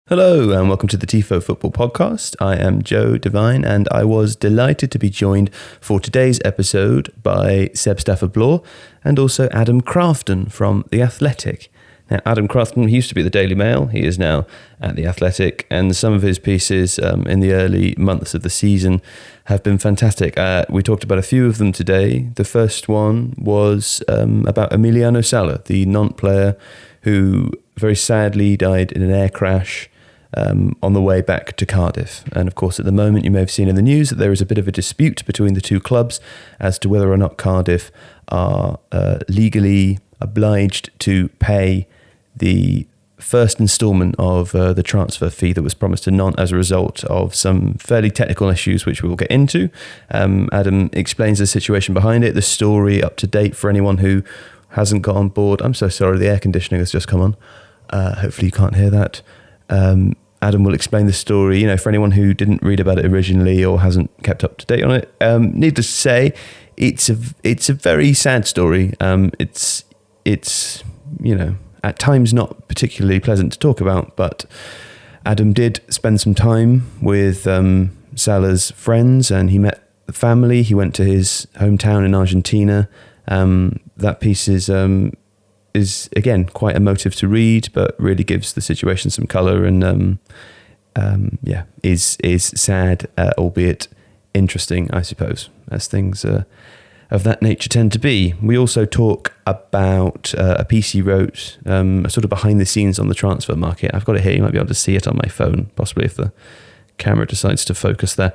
Hello and welcome to the Tifo Football Podcast. I am Joe Devine and I was delighted to be joined for today's episode by Stafford-Bloor and also Adam Crafton from The Athletic. Now, Adam Crafton, he used to be at the Daily Mail. He is now at The Athletic, and some of his pieces in the early months of the season have been fantastic. We talked about a few of them today. The first one was about Emiliano Sala, the Nantes player who very sadly died in an air crash on the way back to Cardiff. And of course, at the moment, you may have seen in the news that there is a bit of a dispute between the two clubs as to whether or not Cardiff are legally obliged to pay the first instalment of the transfer fee that was promised to Nantes as a result of some fairly technical issues, which we will get into. Adam explains the situation behind it, the story up to date for anyone who hasn't got on board. I'm so sorry, the air conditioning has just come on. Hopefully you can't hear that. Adam will explain the story, for anyone who didn't read about it originally or hasn't kept up to date on it. Needless to say, it's a very sad story. It's at times not particularly pleasant to talk about, but Adam did spend some time with Sala's friends and he met the family. He went to his hometown in Argentina. That piece is again quite emotive to read, but really gives the situation some colour and is sad, albeit interesting, I suppose, as things of that nature tend to be. We also talk about a piece he wrote, sort of behind the scenes on the transfer market. I've got it here. You might be able to see it on my phone, possibly if the camera decides to focus there.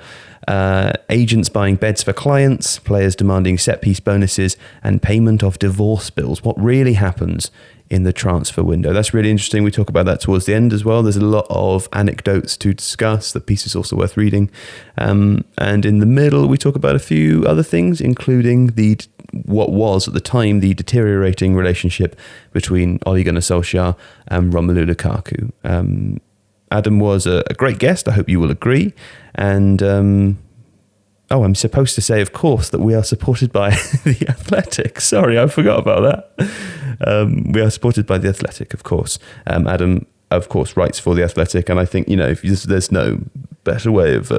Agents buying beds for clients, players demanding set-piece bonuses, and payment of divorce bills. What really happens in the transfer window? That's really interesting. We talk about that towards the end as well. There's a lot of anecdotes to discuss. The piece is also worth reading. And in the middle, we talk about a few other things, including what was at the time the deteriorating relationship between Ole Gunnar Solskjaer and Romelu Lukaku. Adam was a great guest. I hope you will agree. And I'm supposed to say, of course, that we are supported by The Athletic. Sorry, I forgot about that. We are supported by The Athletic, of course. Adam, of course, writes for The Athletic. And I think, there's no better way of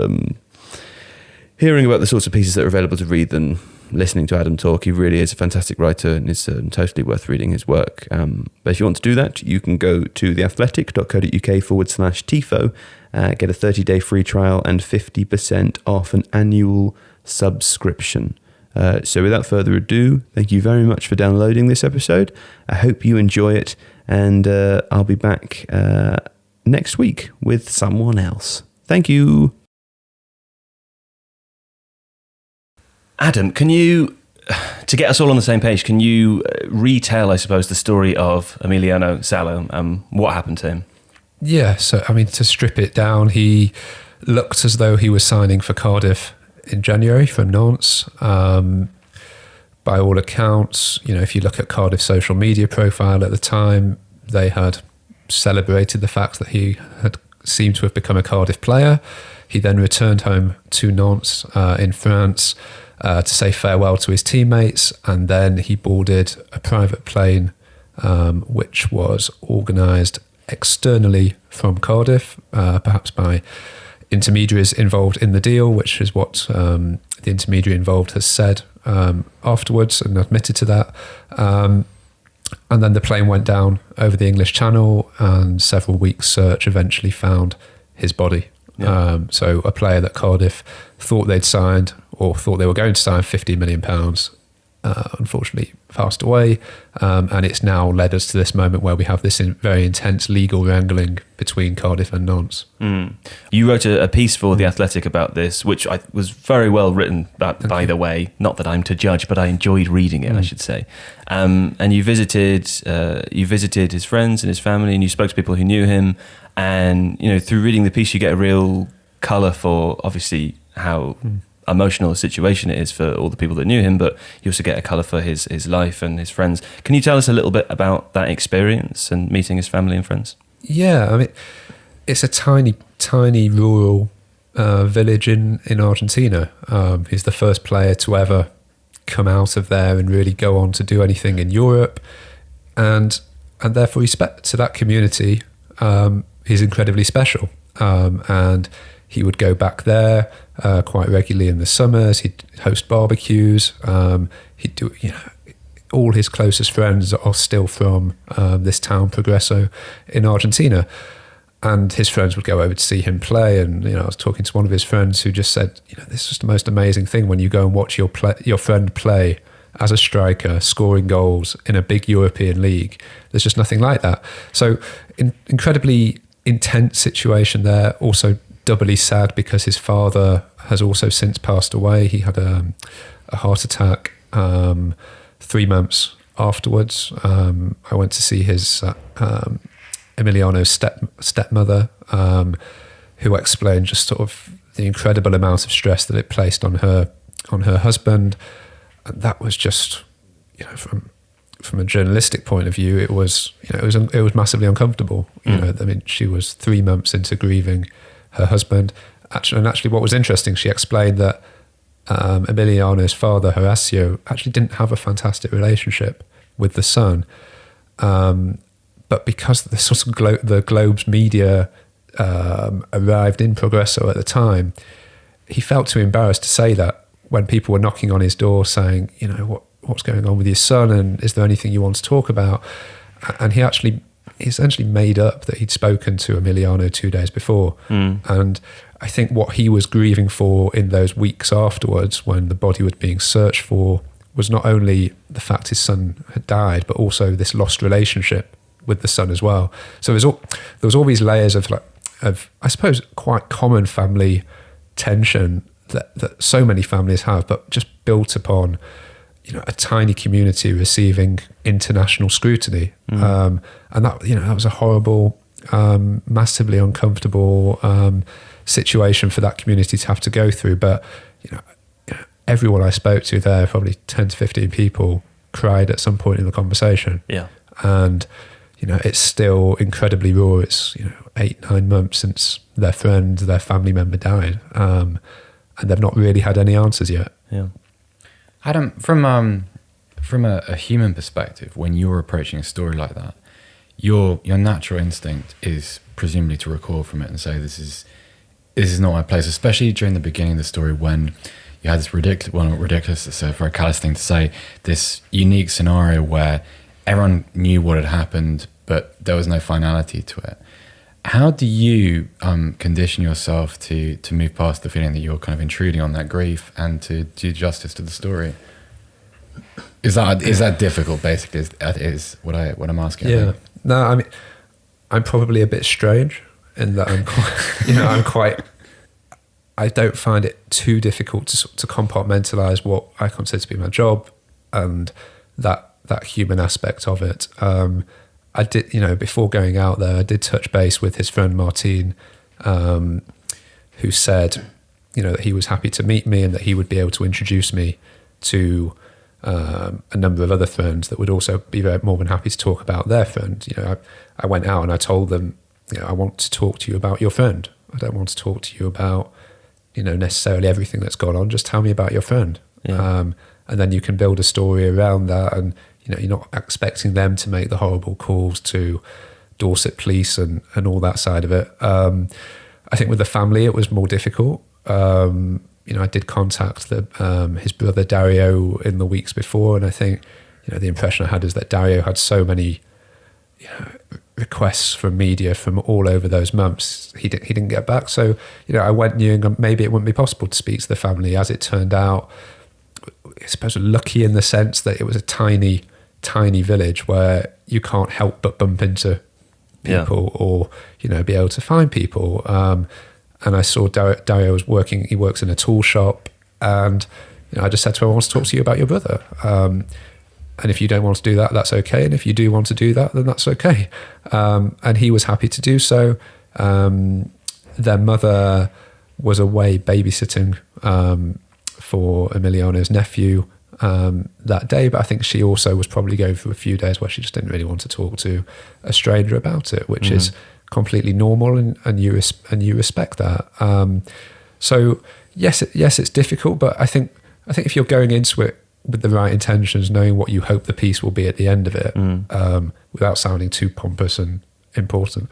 hearing about the sorts of pieces that are available to read than listening to Adam talk. He really is a fantastic writer and it's totally worth reading his work. But if you want to do that, you can go to theathletic.co.uk/Tifo, get a 30-day free trial and 50% off an annual subscription. So without further ado, thank you very much for downloading this episode. I hope you enjoy it, and I'll be back next week with someone else. Thank you. Adam, can you, to get us all on the same page, can you retell, I suppose, the story of Emiliano Sala? What happened to him? Yeah, so, to strip it down, he looked as though he was signing for Cardiff in January from Nantes. By all accounts, if you look at Cardiff's social media profile at the time, they had celebrated the fact that he had seemed to have become a Cardiff player. He then returned home to Nantes in France to say farewell to his teammates, and then he boarded a private plane which was organised externally from Cardiff, perhaps by intermediaries involved in the deal, which is what the intermediary involved has said afterwards and admitted to that. And then the plane went down over the English Channel, and several weeks' search eventually found his body. Yeah. So a player that Cardiff thought they'd signed, or thought they were going to sign, £50 million, unfortunately passed away. And it's now led us to this moment where we have this very intense legal wrangling between Cardiff and Nantes. You wrote a piece for The Athletic about this, which was very well written, by the way. Not that I'm to judge, but I enjoyed reading it, I should say. And you visited his friends and his family, and you spoke to people who knew him. And, through reading the piece, you get a real colour for, obviously, how emotional a situation it is for all the people that knew him, but you also get a colour for his life and his friends. Can you tell us a little bit about that experience and meeting his family and friends? Yeah, it's a tiny rural village in Argentina. He's the first player to ever come out of there and really go on to do anything in Europe. And therefore, respect to that community, he's incredibly special. And he would go back there quite regularly in the summers. He'd host barbecues. He'd do, all his closest friends are still from this town, Progreso, in Argentina. And his friends would go over to see him play. And, I was talking to one of his friends who just said, this is the most amazing thing when you go and watch your friend play as a striker, scoring goals in a big European league. There's just nothing like that. So incredibly intense situation there. Also doubly sad because his father has also since passed away. He had a heart attack 3 months afterwards. I went to see his Emiliano's stepmother, who explained just sort of the incredible amount of stress that it placed on her husband. And that was just, from a journalistic point of view, it was massively uncomfortable. She was 3 months into grieving her husband. Actually, what was interesting, she explained that Emiliano's father, Horacio, actually didn't have a fantastic relationship with the son. But because the sort of the Globe's media arrived in Progreso at the time, he felt too embarrassed to say that when people were knocking on his door saying, what's going on with your son, and is there anything you want to talk about? And he essentially made up that he'd spoken to Emiliano 2 days before. And I think what he was grieving for in those weeks afterwards, when the body was being searched for, was not only the fact his son had died, but also this lost relationship with the son as well. So there was all these layers of I suppose quite common family tension that so many families have, but just built upon a tiny community receiving international scrutiny. And that was a horrible, massively uncomfortable situation for that community to have to go through. But everyone I spoke to there, probably 10 to 15 people, cried at some point in the conversation. Yeah. And it's still incredibly raw. It's 8-9 months since their friend, their family member died, and they've not really had any answers yet. Yeah. Adam, from a human perspective, when you're approaching a story like that, your natural instinct is presumably to recall from it and say, this is not my place, especially during the beginning of the story when you had this ridiculous, it's a very callous thing to say, this unique scenario where everyone knew what had happened, but there was no finality to it. How do you condition yourself to move past the feeling that you're kind of intruding on that grief and to do justice to the story? Is that difficult? Basically, is what I'm asking. Yeah. No, I'm probably a bit strange in that I'm quite. I don't find it too difficult to compartmentalize what I consider to be my job and that human aspect of it. I did, before going out there, I did touch base with his friend Martin, who said, that he was happy to meet me and that he would be able to introduce me to a number of other friends that would also be more than happy to talk about their friend. I went out and I told them, I want to talk to you about your friend. I don't want to talk to you about, necessarily everything that's gone on. Just tell me about your friend. Yeah. And then you can build a story around that, and you're not expecting them to make the horrible calls to Dorset police and all that side of it. I think with the family it was more difficult. I did contact his brother Dario in the weeks before, and I think the impression I had is that Dario had so many requests from media from all over those months. He didn't get back, so I went knowing maybe it wouldn't be possible to speak to the family. As it turned out, I suppose lucky in the sense that it was a tiny village where you can't help but bump into people or be able to find people. And I saw Dario was working. He works in a tool shop, and I just said to him, "I want to talk to you about your brother. And if you don't want to do that, that's okay. And if you do want to do that, then that's okay." And he was happy to do so. Their mother was away babysitting for Emiliano's nephew that day, but I think she also was probably going through a few days where she just didn't really want to talk to a stranger about it, which is completely normal, and you respect that. So yes, it's difficult, but I think if you're going into it with the right intentions, knowing what you hope the piece will be at the end of it, without sounding too pompous and important,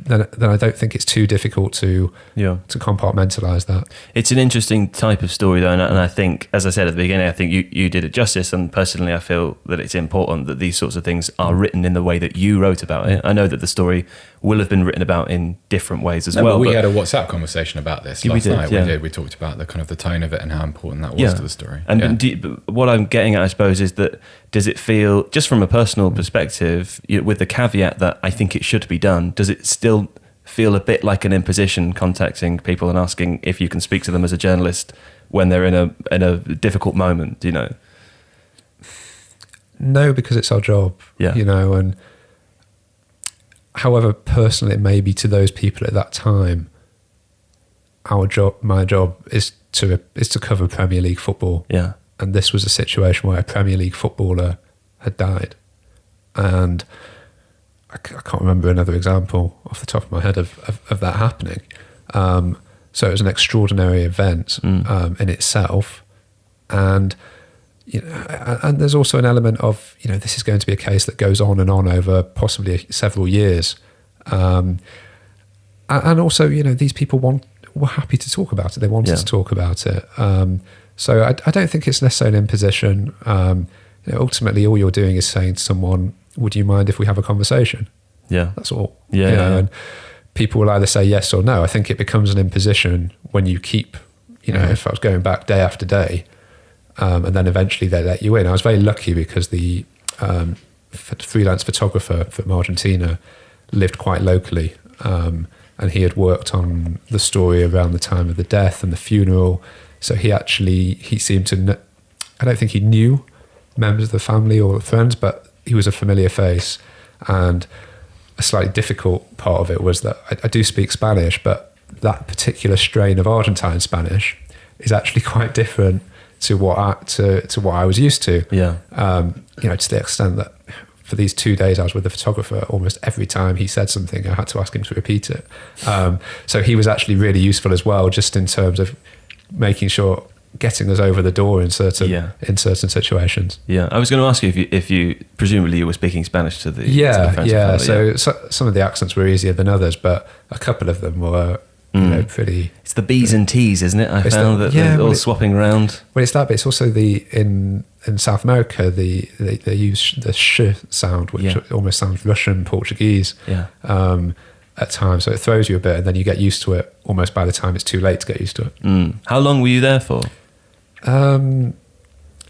then I don't think it's too difficult to compartmentalize that. It's an interesting type of story, though, and I think, as I said at the beginning, I think you did it justice, and personally I feel that it's important that these sorts of things are written in the way that you wrote about it. I know that the story will have been written about in different ways as well. But we had a WhatsApp conversation about this last night. Yeah. We talked about the kind of the tone of it and how important that was to the story. And what I'm getting at, I suppose, is that does it feel, just from a personal perspective, with the caveat that I think it should be done, does it still feel a bit like an imposition contacting people and asking if you can speak to them as a journalist when they're in a difficult moment, No, because it's our job, and however personal it may be to those people at that time, my job is to cover Premier League football. Yeah. And this was a situation where a Premier League footballer had died. And I can't remember another example off the top of my head of that happening. So it was an extraordinary event in itself. And and there's also an element of, this is going to be a case that goes on and on over possibly several years. And also, these people were happy to talk about it. They wanted to talk about it. So I don't think it's necessarily an imposition. Ultimately, all you're doing is saying to someone, would you mind if we have a conversation? Yeah. That's all. Yeah. And people will either say yes or no. I think it becomes an imposition when you keep, if I was going back day after day, and then eventually they let you in. I was very lucky because the freelance photographer from Argentina lived quite locally, and he had worked on the story around the time of the death and the funeral. So he seemed to, I don't think he knew members of the family or friends, but he was a familiar face. And a slightly difficult part of it was that I do speak Spanish, but that particular strain of Argentine Spanish is actually quite different to what I was used to. Yeah. To the extent that for these 2 days I was with the photographer, almost every time he said something, I had to ask him to repeat it. So he was actually really useful as well, just in terms of making sure, getting us over the door in certain situations. Yeah, I was going to ask you if you presumably you were speaking Spanish to the family. So some of the accents were easier than others, but a couple of them were pretty. It's the B's and T's, isn't it? I found that they're all swapping around. Well, it's that, but it's also in South America they use the sh sound, which almost sounds Russian, Portuguese. Yeah. At times, so it throws you a bit, and then you get used to it almost by the time it's too late to get used to it. How long were you there for?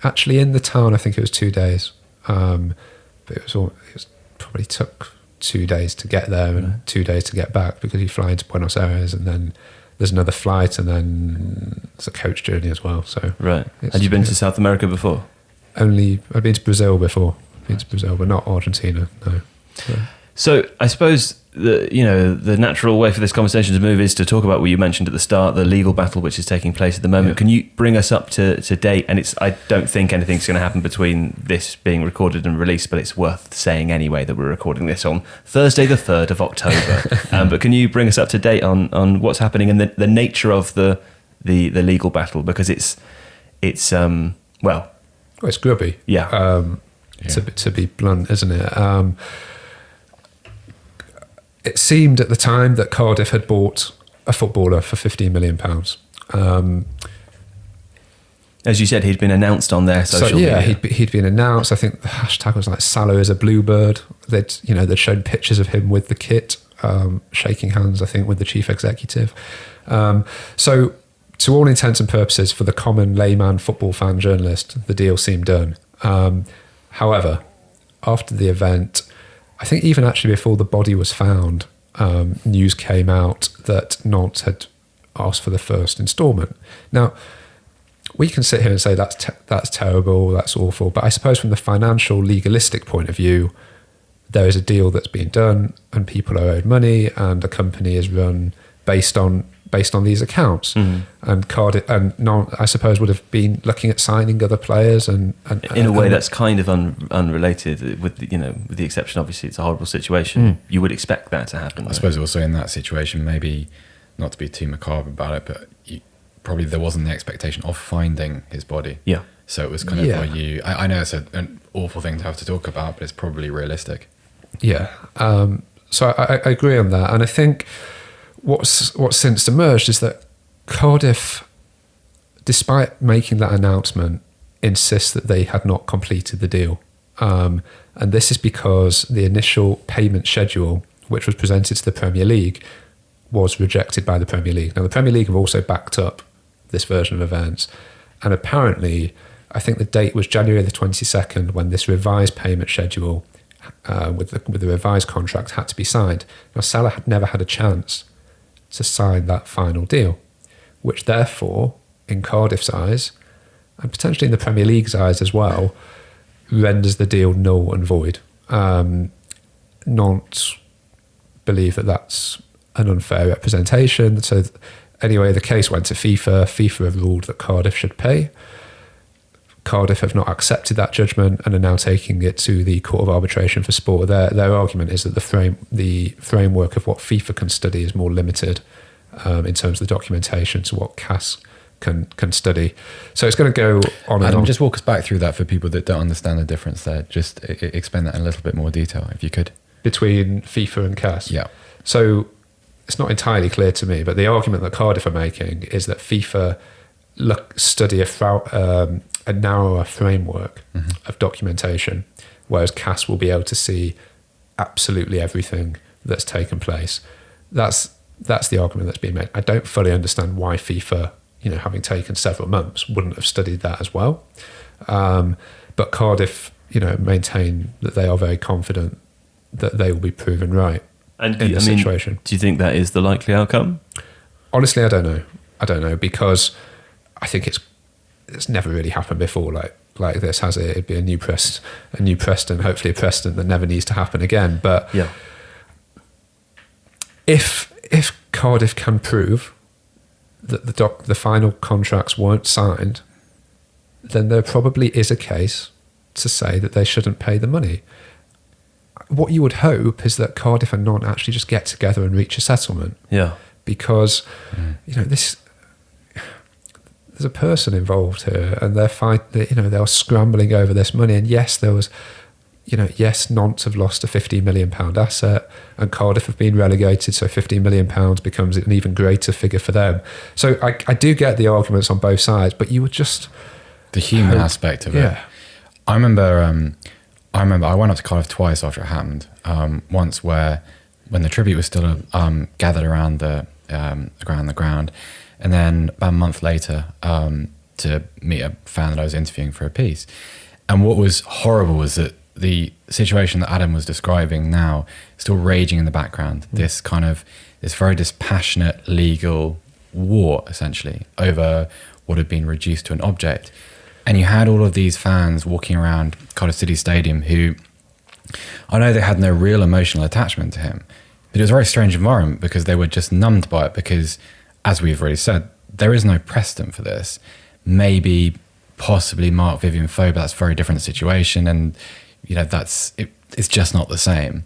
Actually, in the town, I think it was 2 days. But it probably took 2 days to get there and 2 days to get back, because you fly into Buenos Aires and then there's another flight and then it's a coach journey as well. So right. Had you been to South America before? I'd been to Brazil before. But not Argentina. No. So I suppose the natural way for this conversation to move is to talk about what you mentioned at the start, the legal battle which is taking place at the moment. Yeah. Can you bring us up to date? And I don't think anything's going to happen between this being recorded and released, but it's worth saying anyway that we're recording this on Thursday the 3rd of October. But can you bring us up to date on what's happening and the nature of the legal battle? Because it's grubby. Yeah. To be blunt, isn't it? It seemed at the time that Cardiff had bought a footballer for £15 million. As you said, he'd been announced on their social media. He'd been announced. I think the hashtag was like Sala is a bluebird. They'd shown pictures of him with the kit, shaking hands, I think, with the chief executive. So to all intents and purposes, for the common layman football fan journalist, the deal seemed done. However, after the event, I think even actually before the body was found, news came out that Nantes had asked for the first instalment. Now, we can sit here and say that's terrible, that's awful, but I suppose from the financial, legalistic point of view, there is a deal that's been done and people are owed money and the company is run based on these accounts. And Cardiff and Nantes, I suppose, would have been looking at signing other players and in a way that's kind of unrelated, with the exception, obviously, it's a horrible situation. You would expect that to happen. I suppose also in that situation, maybe not to be too macabre about it, but probably there wasn't the expectation of finding his body. Yeah. So it was kind of I know it's an awful thing to have to talk about, but it's probably realistic. Yeah. So I agree on that. And I think what's since emerged is that Cardiff, despite making that announcement, insists that they had not completed the deal. And this is because the initial payment schedule, which was presented to the Premier League, was rejected by the Premier League. Now, the Premier League have also backed up this version of events. And apparently, I think the date was January the 22nd when this revised payment schedule with the revised contract had to be signed. Now, Salah had never had a chance to sign that final deal, which therefore, in Cardiff's eyes, and potentially in the Premier League's eyes as well, renders the deal null and void. Nantes believe that that's an unfair representation. So anyway, the case went to FIFA. FIFA have ruled that Cardiff should pay. Cardiff have not accepted that judgment and are now taking it to the Court of Arbitration for Sport. Their argument is that the framework of what FIFA can study is more limited in terms of the documentation to what CAS can study. So it's going to go on and Adam, on. just walk us back through that for people that don't understand the difference there. Just explain that in a little bit more detail, if you could. Between FIFA and CAS? Yeah. So it's not entirely clear to me, but the argument that Cardiff are making is that FIFA study a narrower framework of documentation, whereas CAS will be able to see absolutely everything that's taken place. That's the argument that's being made. I don't fully understand why FIFA, having taken several months, wouldn't have studied that as well. But Cardiff, maintain that they are very confident that they will be proven right in this situation. Do you think that is the likely outcome? Honestly, I don't know because I think it's never really happened before like this, has it? It'd be a new Preston, hopefully a Preston that never needs to happen again. But yeah, if Cardiff can prove that the final contracts weren't signed, then there probably is a case to say that they shouldn't pay the money. What you would hope is that Cardiff and Nantes actually just get together and reach a settlement. Yeah, because there's a person involved here, and they are scrambling over this money. And yes, there was, yes, Nantes have lost a £15 million asset, and Cardiff have been relegated, so £15 million becomes an even greater figure for them. So I do get the arguments on both sides, but you would just the human aspect of it. I remember I went up to Cardiff twice after it happened. Once when the tribute was still gathered around the ground, and then about a month later to meet a fan that I was interviewing for a piece. And what was horrible was that the situation that Adam was describing now still raging in the background. This very dispassionate legal war, essentially, over what had been reduced to an object. And you had all of these fans walking around Cardiff City Stadium who, I know they had no real emotional attachment to him, but it was a very strange environment because they were just numbed by it because, as we've already said, there is no precedent for this. Maybe, possibly Mark Vivian Foe, but that's a very different situation. And, it's just not the same.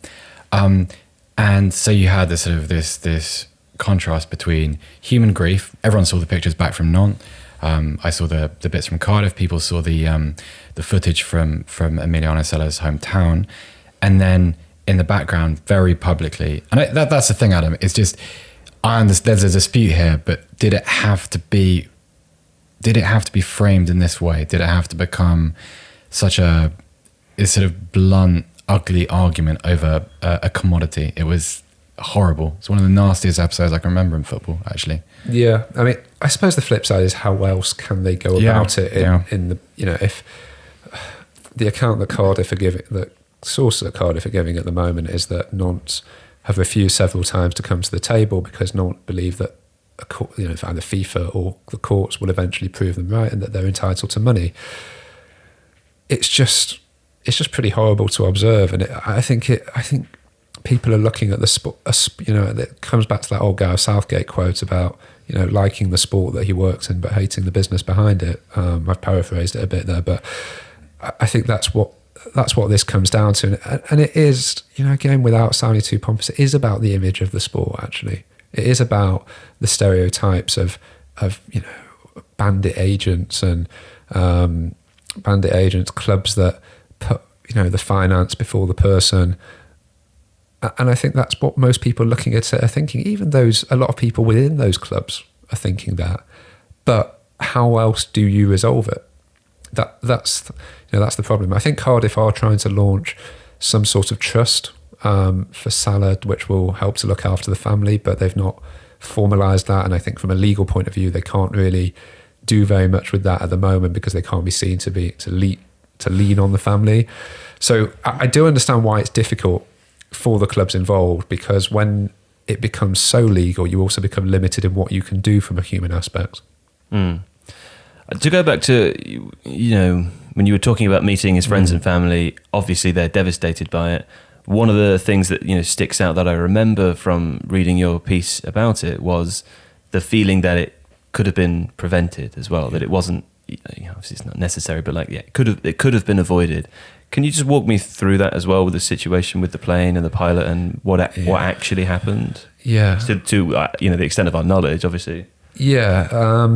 And so you had this sort of this contrast between human grief. Everyone saw the pictures back from Nantes. I saw the bits from Cardiff. People saw the footage from Emiliano Sala's hometown, and then in the background, very publicly. And that's the thing, Adam. It's just I understand there's a dispute here, but did it have to be framed in this way? Did it have to become such a sort of blunt, ugly argument over a commodity? It was horrible. It's one of the nastiest episodes I can remember in football, actually. Yeah, I suppose the flip side is how else can they go about it in the if the account that Cardiff are giving, the sources that Cardiff are giving at the moment is that Nantes have refused several times to come to the table because Nantes believe that either FIFA or the courts will eventually prove them right and that they're entitled to money. It's just pretty horrible to observe, and I think people are looking at the sport. It comes back to that old Gareth Southgate quote about liking the sport that he works in but hating the business behind it. I've paraphrased it a bit there, but I think that's what this comes down to, and it is, again, without sounding too pompous, it is about the image of the sport. Actually, it is about the stereotypes of bandit agents and clubs that put the finance before the person. And I think that's what most people looking at it are thinking. Even a lot of people within those clubs are thinking that. But how else do you resolve it? That's the problem. I think Cardiff are trying to launch some sort of trust for Sala, which will help to look after the family, but they've not formalised that. And I think from a legal point of view, they can't really do very much with that at the moment because they can't be seen to lean on the family. So I do understand why it's difficult for the clubs involved, because when it becomes so legal, you also become limited in what you can do from a human aspect. To go back to, when you were talking about meeting his friends and family, obviously they're devastated by it. One of the things that sticks out that I remember from reading your piece about it was the feeling that it could have been prevented as well, that it wasn't, obviously it's not necessary, but it could have been avoided. Can you just walk me through that as well, with the situation with the plane and the pilot and what actually happened? Yeah. To the extent of our knowledge, obviously. Yeah.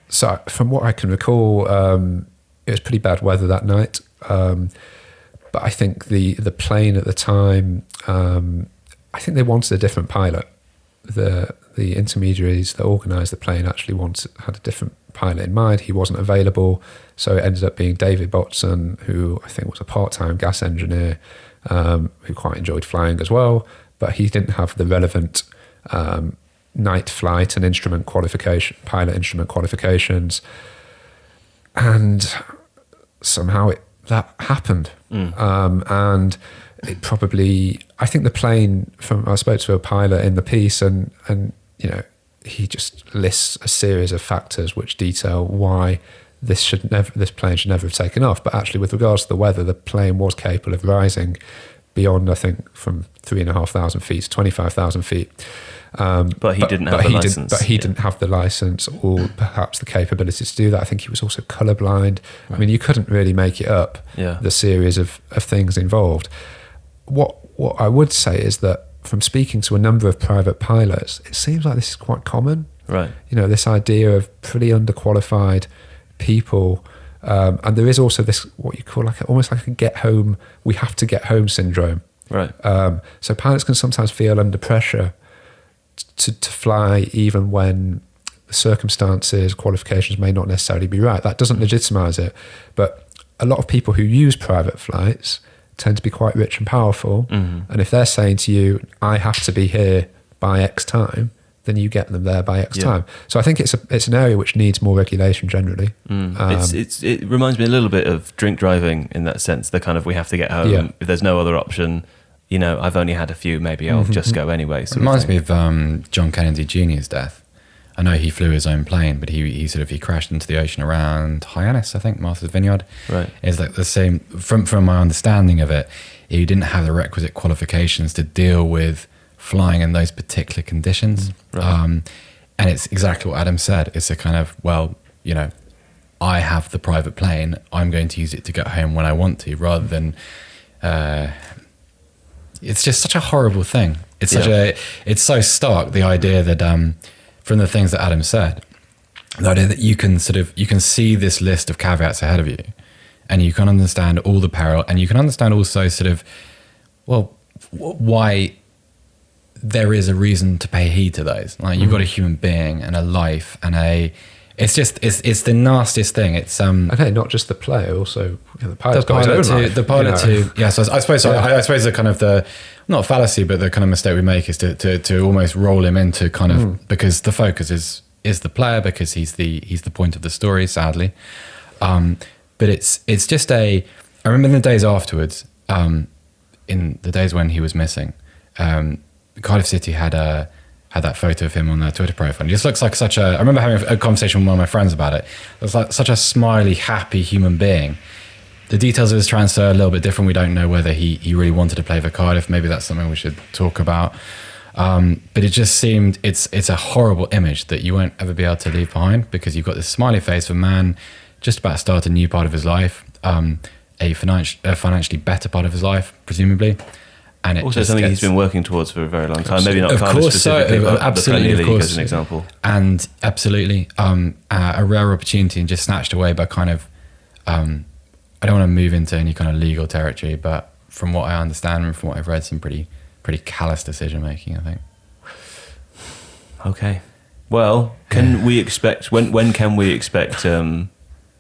So from what I can recall, it was pretty bad weather that night. But I think the plane at the time, I think they wanted a different pilot. The intermediaries that organised the plane actually had a different pilot in mind. He wasn't available, so it ended up being David Botson, who I think was a part-time gas engineer, who quite enjoyed flying as well, but he didn't have the relevant night flight and pilot instrument qualifications, and somehow that happened. And it probably, I think the plane, I spoke to a pilot in the piece, and he just lists a series of factors which detail why this plane should never have taken off. But actually, with regards to the weather, the plane was capable of rising beyond, I think, from 3,500 feet to 25,000 feet. But he didn't have the license. But he didn't have the license, or perhaps the capability to do that. I think he was also colourblind. Right. I mean, you couldn't really make it up, the series of things involved. What I would say is that from speaking to a number of private pilots, it seems like this is quite common. Right. This idea of pretty underqualified people. And there is also this, what you call almost like a we have to get home syndrome. Right. So pilots can sometimes feel under pressure to fly, even when the circumstances, qualifications may not necessarily be right. That doesn't legitimize it. But a lot of people who use private flights tend to be quite rich and powerful. Mm-hmm. And if they're saying to you, I have to be here by X time, then you get them there by X time. So I think it's an area which needs more regulation generally. It reminds me a little bit of drink driving in that sense, the kind of we have to get home. Yeah. If there's no other option, I've only had a few, maybe I'll just go anyway. It reminds me of John Kennedy Jr.'s death. I know he flew his own plane, but he crashed into the ocean around Hyannis, I think, Martha's Vineyard. Right. It's like the same, from my understanding of it, he didn't have the requisite qualifications to deal with flying in those particular conditions. Right. And it's exactly what Adam said. It's a kind of, I have the private plane, I'm going to use it to get home when I want to, rather than, it's just such a horrible thing. It's it's so stark, the idea that, from the things that Adam said, the idea that you can see this list of caveats ahead of you, and you can understand all the peril, and you can understand also why there is a reason to pay heed to those. Like, you've got a human being and a life and it's the nastiest thing. It's okay, not just the player, also the pilot's got his own life. The pilot too. Yeah, so I suppose the kind of the, not fallacy, but the kind of mistake we make is to almost roll him into kind of, because the focus is the player, because he's the point of the story, sadly. But it's just I remember in the days afterwards, in the days when he was missing, Cardiff City had that photo of him on their Twitter profile. He just looks like I remember having a conversation with one of my friends about it. It was like such a smiley, happy human being. The details of his transfer are a little bit different. We don't know whether he really wanted to play for Cardiff. Maybe that's something we should talk about. But it just seemed, it's a horrible image that you won't ever be able to leave behind, because you've got this smiley face of a man just about to start a new part of his life, a financially better part of his life, presumably. And it also something he's been working towards for a very long time. Maybe not Cardiff specifically, but absolutely, the Premier League as an example. And absolutely, a rare opportunity, and just snatched away by kind of, I don't want to move into any kind of legal territory, but from what I understand and from what I've read, some pretty pretty callous decision making, I think. Okay. Well, can we expect when can we expect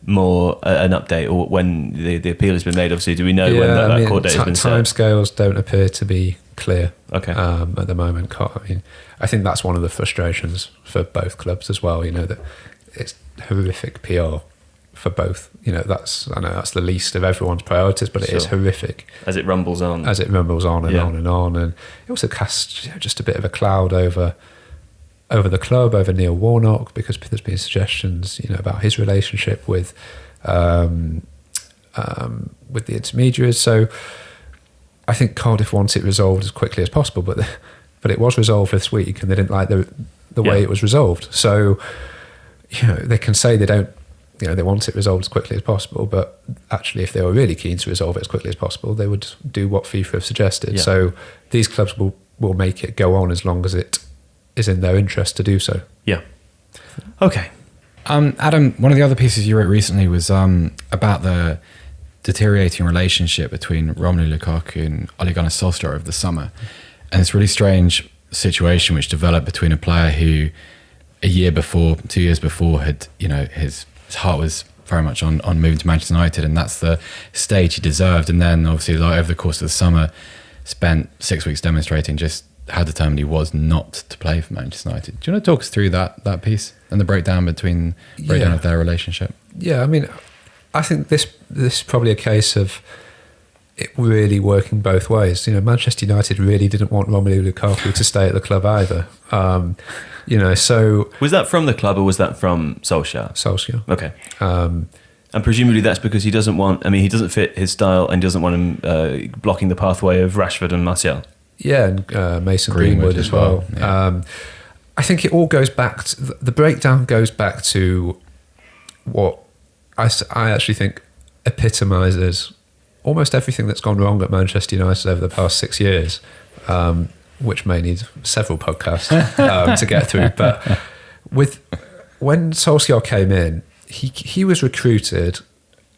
more an update, or when the appeal has been made? Obviously, do we know when that court date has been set? Timescales don't appear to be clear. Okay. At the moment, I think that's one of the frustrations for both clubs as well. That it's horrific PR for both. I know that's the least of everyone's priorities, but it is horrific as it rumbles on and on and on, and it also casts just a bit of a cloud over the club, over Neil Warnock, because there's been suggestions, about his relationship with the intermediaries. So I think Cardiff wants it resolved as quickly as possible, but it was resolved this week, and they didn't like the way it was resolved. So they can say they don't, they want it resolved as quickly as possible, but actually, if they were really keen to resolve it as quickly as possible, they would do what FIFA have suggested. Yeah. So these clubs will make it go on as long as it is in their interest to do so. Yeah. Okay. Adam, one of the other pieces you wrote recently was about the deteriorating relationship between Romelu Lukaku and Ole Gunnar Solskjaer over the summer. And this really strange situation which developed between a player who 2 years before had, his heart was very much on moving to Manchester United, and that's the stage he deserved. And then obviously over the course of the summer spent 6 weeks demonstrating just how determined he was not to play for Manchester United. Do you want to talk us through that piece and the breakdown of their relationship? Yeah, I think this is probably a case of it really working both ways. Manchester United really didn't want Romelu Lukaku to stay at the club either. So was that from the club or was that from Solskjaer? Solskjaer. Okay. And presumably that's because he doesn't fit his style and doesn't want him blocking the pathway of Rashford and Martial. Yeah, and Mason Greenwood as well. Yeah. I think it all goes back to, the breakdown goes back to what I actually think epitomises almost everything that's gone wrong at Manchester United over the past 6 years, which may need several podcasts to get through. But when Solskjaer came in, he was recruited,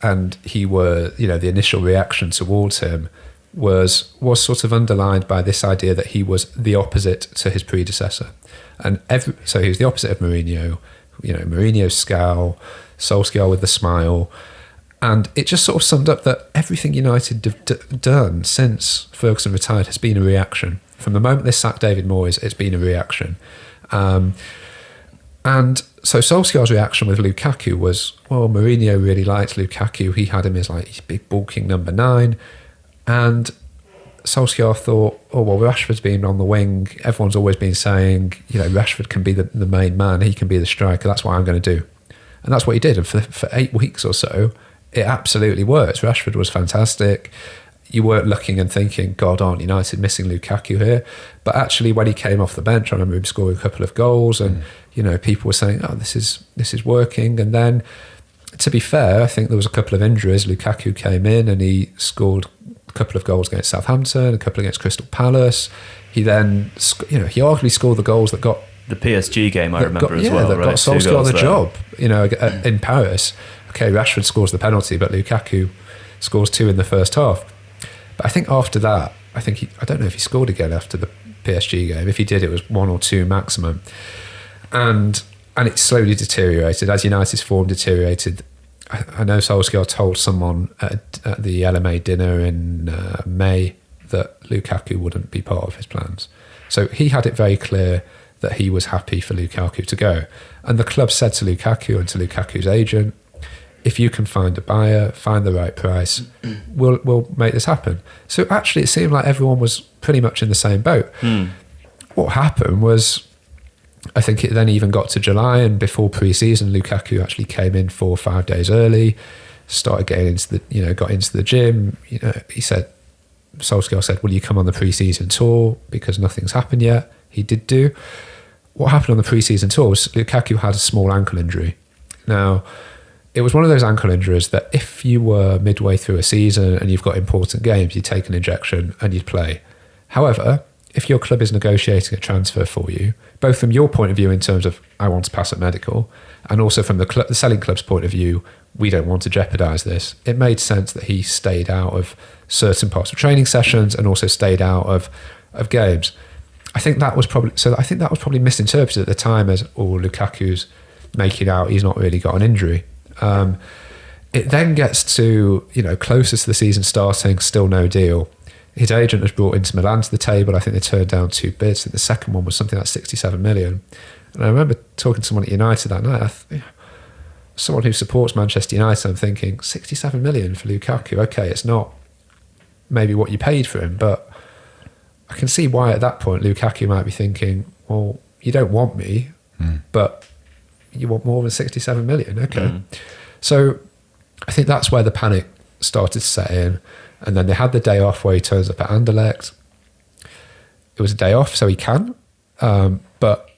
and the initial reaction towards him was sort of underlined by this idea that he was the opposite to his predecessor. And so he was the opposite of Mourinho, Mourinho's scowl, Solskjaer with the smile. And it just sort of summed up that everything United have done since Ferguson retired has been a reaction. From the moment they sacked David Moyes, it's been a reaction. And so Solskjaer's reaction with Lukaku was, well, Mourinho really liked Lukaku. He had him as his big bulking number 9. And Solskjaer thought, oh, well, Rashford's been on the wing. Everyone's always been saying, Rashford can be the main man. He can be the striker. That's what I'm going to do. And that's what he did. And for 8 weeks or so, it absolutely worked. Rashford was fantastic. You weren't looking and thinking, God, aren't United missing Lukaku here? But actually, when he came off the bench, I remember him scoring a couple of goals, and people were saying, oh, this is working. And then, to be fair, I think there was a couple of injuries. Lukaku came in and he scored a couple of goals against Southampton, a couple against Crystal Palace. He then, he arguably scored the goals that got the PSG game. I remember as well. That right? got Solskjaer the job. In Paris. Okay, Rashford scores the penalty, but Lukaku scores 2 in the first half. But I think after that, I don't know if he scored again after the PSG game. If he did, it was 1 or 2 maximum. And it slowly deteriorated. As United's form deteriorated, I know Solskjaer told someone at the LMA dinner in May that Lukaku wouldn't be part of his plans. So he had it very clear that he was happy for Lukaku to go. And the club said to Lukaku and to Lukaku's agent, if you can find a buyer, find the right price, we'll make this happen. So actually it seemed like everyone was pretty much in the same boat. What happened was, I think it then even got to July, and before pre-season, Lukaku actually came in 4 or 5 days early, started getting into got into the gym. Solskjaer said, will you come on the pre-season tour? Because nothing's happened yet. He did do. What happened on the pre-season tour was Lukaku had a small ankle injury. Now, it was one of those ankle injuries that if you were midway through a season and you've got important games, you'd take an injection and you'd play. However, if your club is negotiating a transfer for you, both from your point of view in terms of I want to pass at medical, and also from the selling club's point of view, we don't want to jeopardise this, it made sense that he stayed out of certain parts of training sessions and also stayed out of of games. I think that was probably misinterpreted at the time as, Lukaku's making out he's not really got an injury. It then gets to, closest to the season starting, still no deal. His agent has brought Inter Milan to the table. I think they turned down 2 bids. I think the second one was something like 67 million. And I remember talking to someone at United that night. Someone who supports Manchester United, I'm thinking, 67 million for Lukaku. Okay, it's not maybe what you paid for him, but I can see why at that point Lukaku might be thinking, well, you don't want me, but you want more than 67 million. Okay. So I think that's where the panic started to set in. And then they had the day off where he turns up at Anderlecht. It was a day off, so he can, but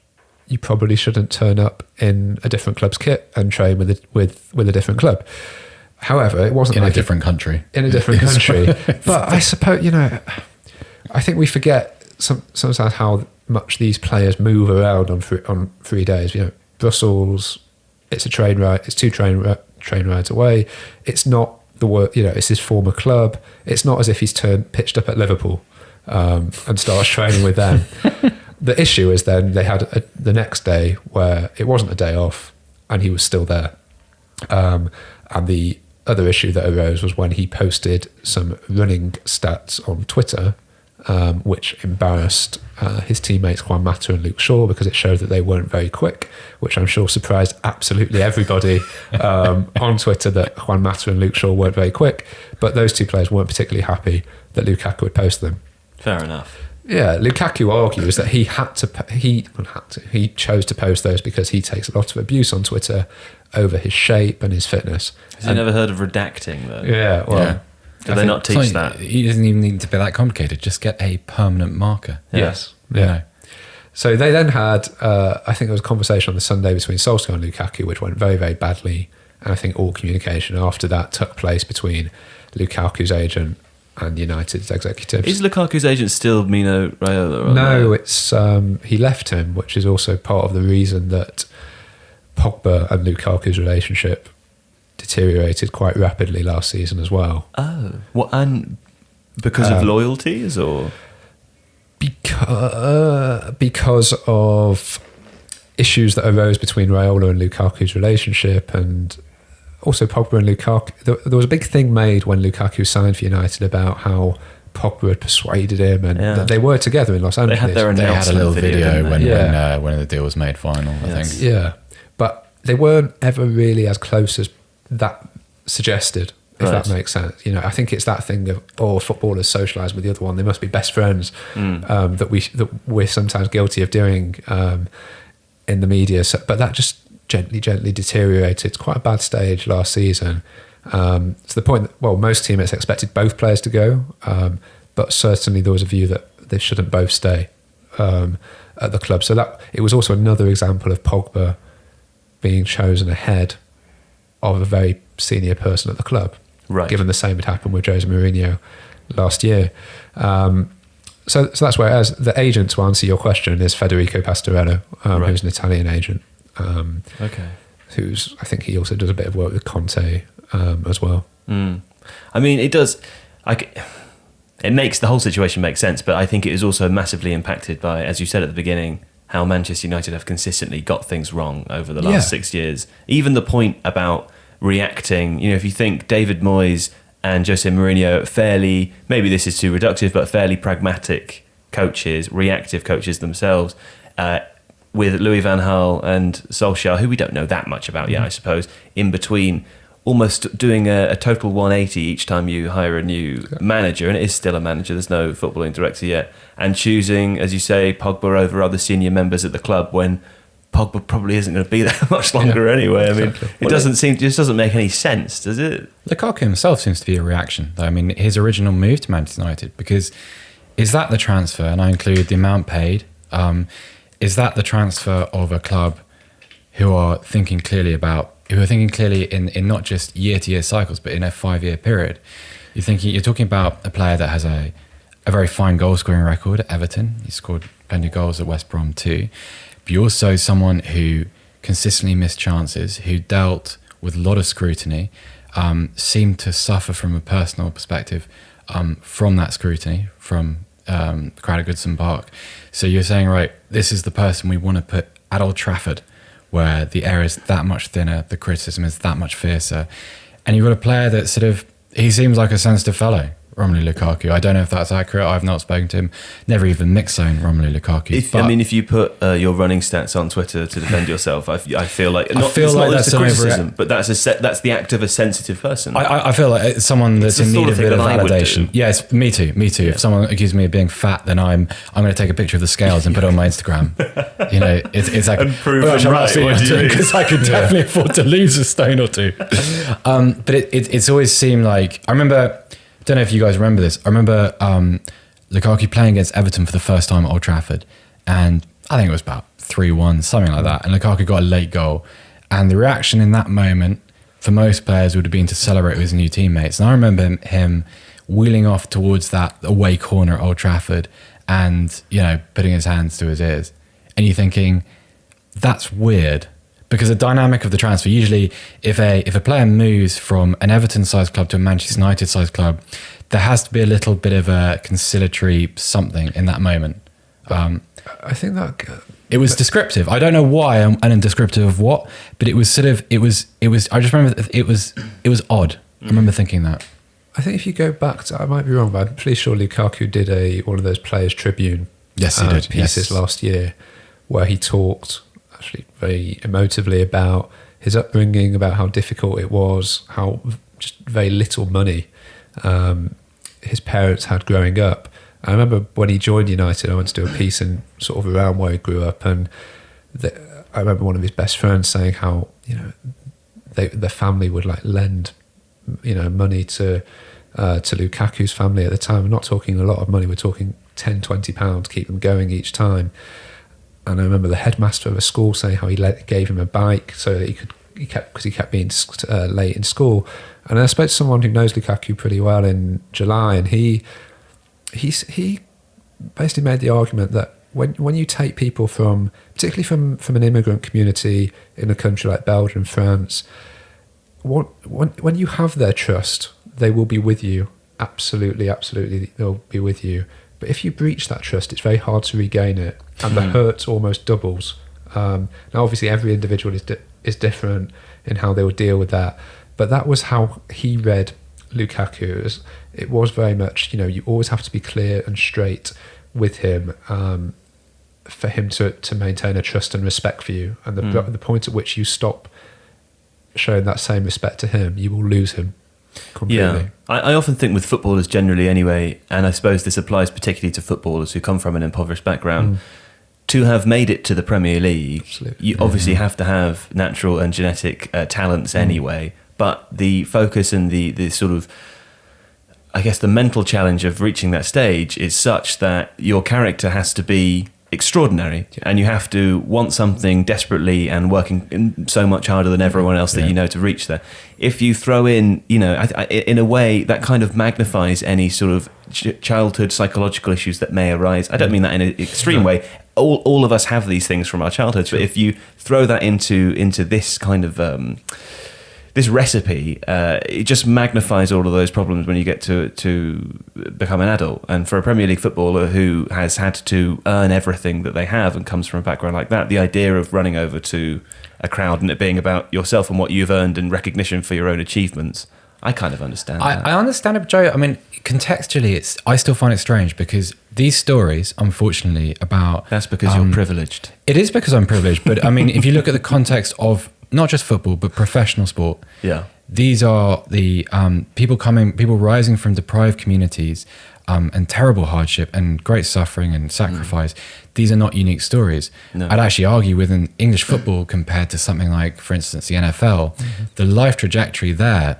you probably shouldn't turn up in a different club's kit and train with a different club. However, it wasn't in like a different country. In a different country. But I suppose, I think we forget sometimes how much these players move around on 3 days. Brussels, it's a train ride. It's 2 train rides away. It's not the work. It's his former club. It's not as if he's pitched up at Liverpool and starts training with them. The issue is then they had the next day where it wasn't a day off and he was still there. And the other issue that arose was when he posted some running stats on Twitter, which embarrassed his teammates Juan Mata and Luke Shaw, because it showed that they weren't very quick, which I'm sure surprised absolutely everybody on Twitter, that Juan Mata and Luke Shaw weren't very quick. But those 2 players weren't particularly happy that Lukaku would post them. Fair enough. Yeah, Lukaku argues that he chose to post those because he takes a lot of abuse on Twitter over his shape and his fitness. Has he never heard of redacting though? Yeah, well... Yeah. Do they not teach that? He doesn't even need to be that complicated. Just get a permanent marker. Yes. Yeah. So they then had, I think there was a conversation on the Sunday between Solskjaer and Lukaku, which went very, very badly. And I think all communication after that took place between Lukaku's agent and United's executives. Is Lukaku's agent still Mino Raiola? No, it's he left him, which is also part of the reason that Pogba and Lukaku's relationship deteriorated quite rapidly last season as well. Oh, what? And because of loyalties, or because of issues that arose between Raiola and Lukaku's relationship, and also Pogba and Lukaku. There was a big thing made when Lukaku signed for United about how Pogba had persuaded him, and that they were together in Los Angeles. They had a little video when the deal was made final, I think. Yeah, but they weren't ever really as close as that suggested, if that makes sense. I think it's that thing of, footballers socialise with the other one, they must be best friends, that we're sometimes guilty of doing in the media. So, but that just gently deteriorated. It's quite a bad stage last season, to the point that, most teammates expected both players to go, but certainly there was a view that they shouldn't both stay at the club. So that it was also another example of Pogba being chosen ahead of a very senior person at the club, given the same had happened with Jose Mourinho last year. So that's where, as the agent, to answer your question, is Federico Pastorello, who's an Italian agent. Who's, I think he also does a bit of work with Conte as well. I mean, it does. It makes the whole situation make sense, but I think it is also massively impacted by, as you said at the beginning, how Manchester United have consistently got things wrong over the last 6 years. Even the point about reacting, if you think David Moyes and Jose Mourinho, fairly, maybe this is too reductive, but fairly pragmatic coaches, reactive coaches themselves, with Louis van Gaal and Solskjaer, who we don't know that much about yet, I suppose, in between, almost doing a total 180 each time you hire a new manager, and it is still a manager, there's no footballing director yet, and choosing, as you say, Pogba over other senior members at the club when Pogba probably isn't going to be there much longer anyway. I mean, it just doesn't make any sense, does it? Lukaku himself seems to be a reaction, though. I mean, his original move to Manchester United, because is that the transfer, and I include the amount paid, is that the transfer of a club who are thinking clearly in not just year-to-year cycles, but in a 5-year period? You're talking about a player that has a very fine goal-scoring record at Everton. He scored plenty of goals at West Brom too. But you're also someone who consistently missed chances, who dealt with a lot of scrutiny, seemed to suffer from a personal perspective from that scrutiny, from crowd at Goodson Park. So you're saying, right, this is the person we want to put at Old Trafford, where the air is that much thinner, the criticism is that much fiercer. And you've got a player that sort of, he seems like a sensitive fellow, Romelu Lukaku. I don't know if that's accurate. I've not spoken to him. Never even mixed zone Romelu Lukaku. If you put your running stats on Twitter to defend yourself, I feel like it's not that's just a criticism, but that's the act of a sensitive person. I feel like it's someone that's in need of a bit of validation. Yes, me too. Yeah. If someone accuses me of being fat, then I'm going to take a picture of the scales and put it on my Instagram. It's like, and prove them right. Because I could definitely afford to lose a stone or two. But it's always seemed like, I remember. I don't know if you guys remember this. I remember Lukaku playing against Everton for the first time at Old Trafford, and I think it was about 3-1, something like that. And Lukaku got a late goal, and the reaction in that moment for most players would have been to celebrate with his new teammates. And I remember him wheeling off towards that away corner at Old Trafford, and putting his hands to his ears, and you're thinking, that's weird. Because the dynamic of the transfer, usually if a player moves from an Everton-sized club to a Manchester United-sized club, there has to be a little bit of a conciliatory something in that moment. I think that it was descriptive. I don't know why and descriptive of what, but it was sort of it was. I just remember it was odd. I remember thinking that. I think if you go back to, I might be wrong, but I'm pretty sure Lukaku did one of those Players Tribune pieces last year, where he talked actually very emotively about his upbringing, about how difficult it was, how just very little money his parents had growing up. I remember when he joined United, I went to do a piece in sort of around where he grew up, and I remember one of his best friends saying how the family would like lend money to Lukaku's family at the time. We're not talking a lot of money, we're talking £10-20 to keep them going each time. And I remember the headmaster of a school saying how he gave him a bike so that he kept being late in school. And I spoke to someone who knows Lukaku pretty well in July, and he basically made the argument that when you take people particularly from an immigrant community in a country like Belgium, France, when you have their trust, they will be with you. Absolutely, they'll be with you. But if you breach that trust, it's very hard to regain it, and the hurt almost doubles. Now, obviously, every individual is different in how they would deal with that, but that was how he read Lukaku. It was very much, you always have to be clear and straight with him for him to maintain a trust and respect for you. And the point at which you stop showing that same respect to him, you will lose him completely. Yeah, I often think with footballers generally anyway, and I suppose this applies particularly to footballers who come from an impoverished background, to have made it to the Premier League, you obviously have to have natural and genetic talents anyway, but the focus and the sort of, I guess, the mental challenge of reaching that stage is such that your character has to be extraordinary, and you have to want something desperately and working so much harder than everyone else that to reach there. If you throw in, in a way that kind of magnifies any sort of childhood psychological issues that may arise. I don't mean that in an extreme way. All of us have these things from our childhoods, but if you throw that into this kind of this recipe, it just magnifies all of those problems when you get to become an adult. And for a Premier League footballer who has had to earn everything that they have and comes from a background like that, the idea of running over to a crowd and it being about yourself and what you've earned and recognition for your own achievements, I kind of understand that. I understand it, Joe. I mean, contextually, I still find it strange because these stories, unfortunately, about... That's because you're privileged. It is because I'm privileged. But I mean, if you look at the context of not just football, but professional sport. Yeah. These are the people rising from deprived communities and terrible hardship and great suffering and sacrifice. These are not unique stories. No. I'd actually argue within English football compared to something like, for instance, the NFL, the life trajectory there,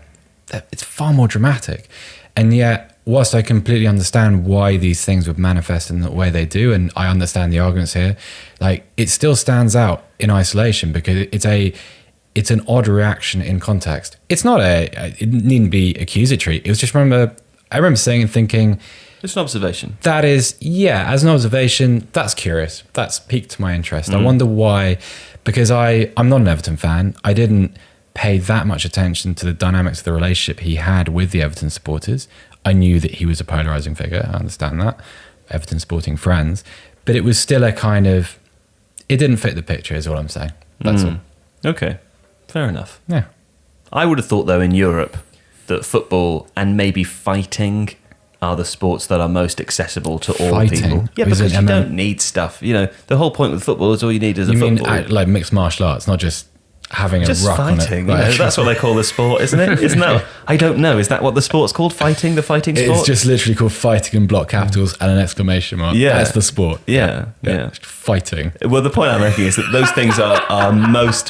it's far more dramatic. And yet, whilst I completely understand why these things would manifest in the way they do, and I understand the arguments here, like it still stands out in isolation because it's an odd reaction in context. It's not it needn't be accusatory. It was just I remember saying and thinking, it's an observation. That is, as an observation, that's curious. That's piqued my interest. I wonder why, because I'm not an Everton fan. I didn't pay that much attention to the dynamics of the relationship he had with the Everton supporters. I knew that he was a polarizing figure. I understand that. Everton Sporting Friends, but it was still a kind of, it didn't fit the picture is all I'm saying. That's all. Okay, fair enough. Yeah. I would have thought, though, in Europe, that football and maybe fighting are the sports that are most accessible to all Fighting? people. Yeah, Is because it you don't need stuff. You know, the whole point with football is all you need is a You mean football. like mixed martial arts, not just having Just a ruck fighting. on it? You know, that's what they call the sport, isn't it? Isn't that? I don't know. Is that what the sport's called? Fighting, the fighting sport? It's just literally called fighting in block capitals and an exclamation mark. Yeah. That's the sport. Yeah. Fighting. Well, the point I'm making is that those things are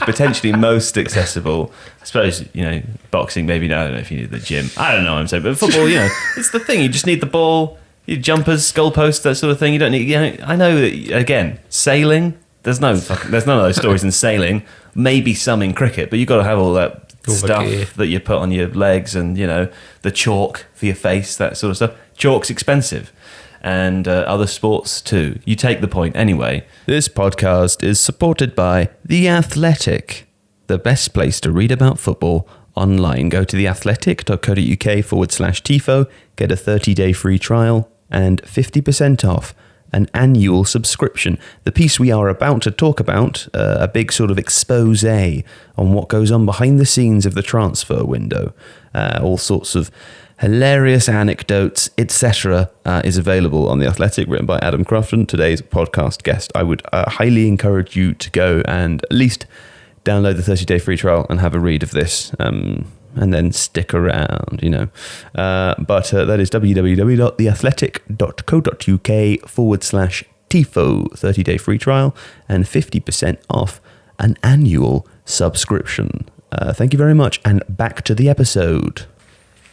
potentially most accessible. I suppose, you know, boxing, maybe, I don't know if you need the gym. I don't know what I'm saying. But football, you know, it's the thing. You just need the ball, your jumpers, goalposts, that sort of thing. You don't need, you know, I know that, again, sailing, there's none of those stories in sailing. Maybe some in cricket, but you've got to have all that All the stuff gear. that you put on your legs and, you know, the chalk for your face, that sort of stuff. Chalk's expensive. And other sports too. You take the point anyway. This podcast is supported by The Athletic, the best place to read about football online. Go to theathletic.co.uk/Tifo, get a 30-day free trial and 50% off an annual subscription. The piece we are about to talk about, a big sort of expose on what goes on behind the scenes of the transfer window, all sorts of hilarious anecdotes, etc., is available on The Athletic, written by Adam Crafton, today's podcast guest. I would highly encourage you to go and at least download the 30-day free trial and have a read of this, and then stick around, you know. But that is www.theathletic.co.uk/Tifo, 30-day free trial and 50% off an annual subscription. Thank you very much, and back to the episode.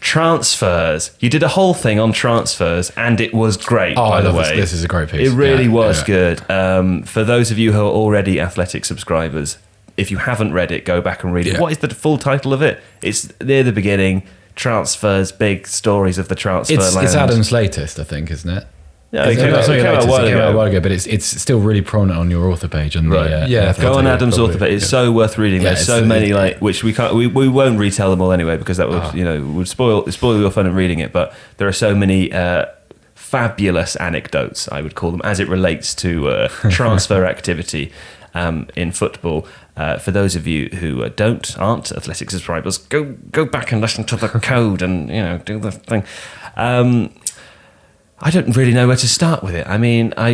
Transfers. You did a whole thing on transfers, and it was great, by the way. This is a great piece. It really was Yeah. good. For those of you who are already Athletic subscribers, if you haven't read it, go back and read it. Yeah. What is the full title of it? It's near the beginning. Transfers, big stories of the transfer It's land. Adam's latest, I think, isn't it? Yeah, it came out a while ago. But it's still really prominent on your author page. On Right. the, Yeah, Go on Adam's probably. author page. It's so worth reading. Yeah, There's so it's- many, like, which we can't. We won't retell them all anyway, because that would would spoil your fun of reading it. But there are so many fabulous anecdotes, I would call them, as it relates to transfer activity in football. For those of you who aren't Athletic subscribers, go back and listen to the code and, you know, do the thing. I don't really know where to start with it. I mean, I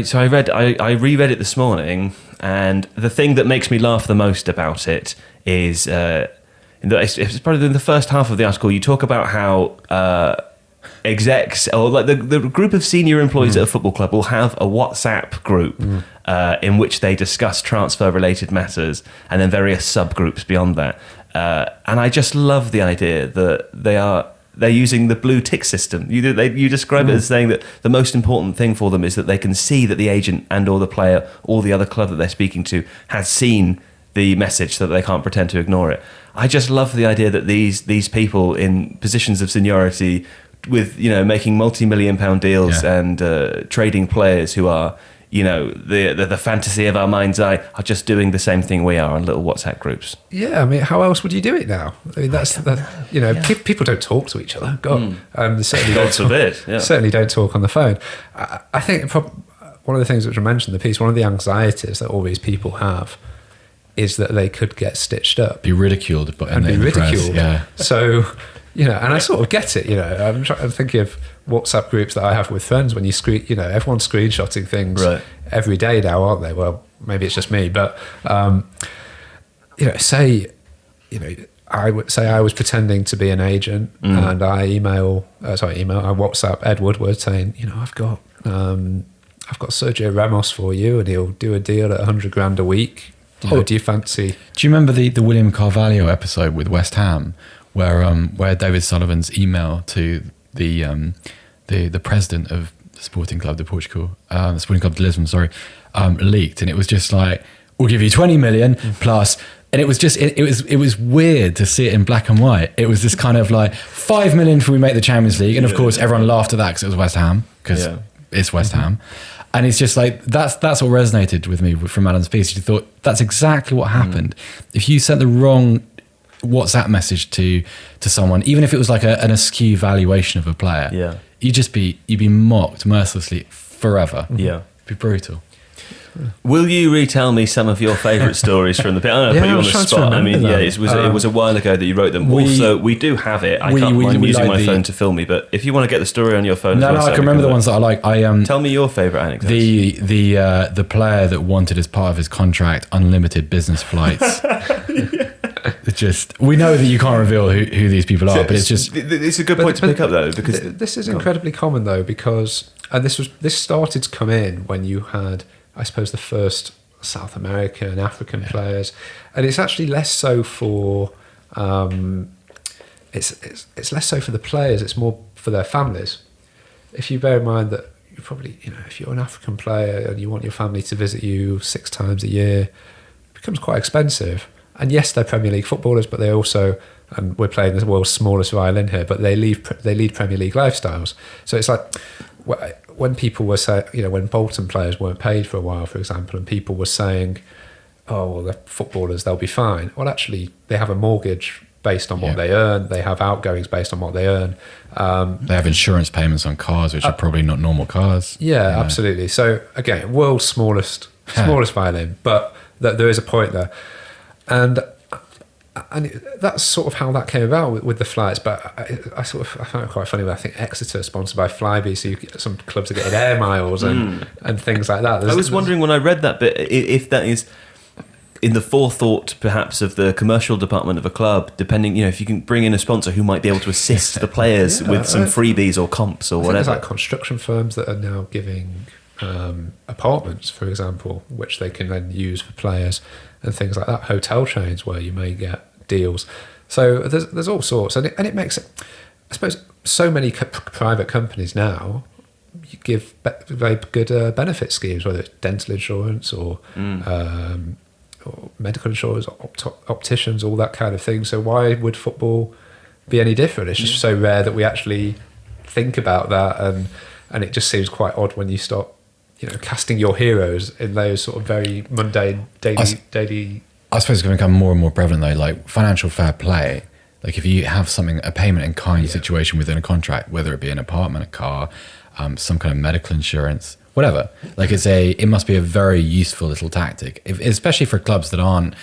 reread it this morning, and the thing that makes me laugh the most about it is it's probably in the first half of the article. You talk about how execs, or like the group of senior employees at a football club, will have a WhatsApp group in which they discuss transfer related matters, and then various subgroups beyond that. And I just love the idea that they're using the blue tick system. You describe it as saying that the most important thing for them is that they can see that the agent and or the player or the other club that they're speaking to has seen the message, so that they can't pretend to ignore it. I just love the idea that these people in positions of seniority, with, you know, making multi-million pound deals and trading players who are, you know, the fantasy of our mind's eye, are just doing the same thing we are on little WhatsApp groups. Yeah, I mean, how else would you do it now? I mean, you know, people don't talk to each other. God, they certainly God forbid. Yeah. certainly don't talk on the phone. I think one of the things which I mentioned in the piece, one of the anxieties that all these people have is that they could get stitched up, Be ridiculed, but and be in the press, ridiculed. yeah. So, you know, and I sort of get it. You know, I'm thinking of WhatsApp groups that I have with friends. When you know, everyone's screenshotting things every day now, aren't they? Well, maybe it's just me, but you know, I would say I was pretending to be an agent, and I WhatsApp Ed Woodward saying, you know, I've got Sergio Ramos for you, and he'll do a deal at $100,000 a week. Do you fancy? Do you remember the William Carvalho episode with West Ham, where David Sullivan's email to the president of the Sporting Club de Portugal, the Sporting Club de Lisbon, leaked, and it was just like, we'll give you 20 million plus. And it was just, it was weird to see it in black and white. It was this kind of like 5 million if we make the Champions League. And of course, everyone laughed at that because it was West Ham, because it's West Ham. And it's just like, that's what resonated with me from Adam's piece. You thought, that's exactly what happened. If you sent the wrong WhatsApp message to someone, even if it was like an askew valuation of a player, you'd be mocked mercilessly forever. Yeah. It'd be brutal. Will you retell me some of your favourite stories from the pit? I don't know, put you on the spot. I mean, yeah, it was a while ago that you wrote them. Also, we do have it. I can't mind using my phone to film me, but if you want to get the story on your phone, no, I can remember the ones that I like. Tell me your favourite anecdotes. The player that wanted as part of his contract unlimited business flights. It's just, we know that you can't reveal who these people are, but it's just, it's a good point to pick up though, because this is incredibly common though, because this started to come in when you had, I suppose, the first South American and African players, and it's actually less so for it's less so for the players. It's more for their families. If you bear in mind that you probably, if you're an African player and you want your family to visit you 6 times a year, it becomes quite expensive. And yes, they're Premier League footballers, but they also, and we're playing the world's smallest violin here, but they lead Premier League lifestyles. So it's like, when people were saying, when Bolton players weren't paid for a while, for example, and people were saying, oh, well, they're footballers, they'll be fine. Well, actually, they have a mortgage based on what they earn. They have outgoings based on what they earn. They have insurance payments on cars, which are probably not normal cars. Yeah, absolutely. So again, world's smallest violin, but there is a point there. And that's sort of how that came about with the flights. But I found it quite funny. I think Exeter is sponsored by Flybe, so some clubs are getting air miles and things like that. I was wondering when I read that bit if that is in the forethought, perhaps, of the commercial department of a club, depending, if you can bring in a sponsor who might be able to assist the players with some freebies or comps or whatever. There's like construction firms that are now giving apartments, for example, which they can then use for players and things like that. Hotel chains where you may get deals. So there's all sorts, and it makes it, I suppose, so many private companies now give very good benefit schemes, whether it's dental insurance or medical insurance, opticians, all that kind of thing. So why would football be any different? It's just so rare that we actually think about that, and it just seems quite odd when you start, casting your heroes in those sort of very mundane daily. I suppose it's going to become more and more prevalent though, like financial fair play. Like if you have a payment in kind situation within a contract, whether it be an apartment, a car, some kind of medical insurance, whatever. Like it must be a very useful little tactic, especially for clubs that aren't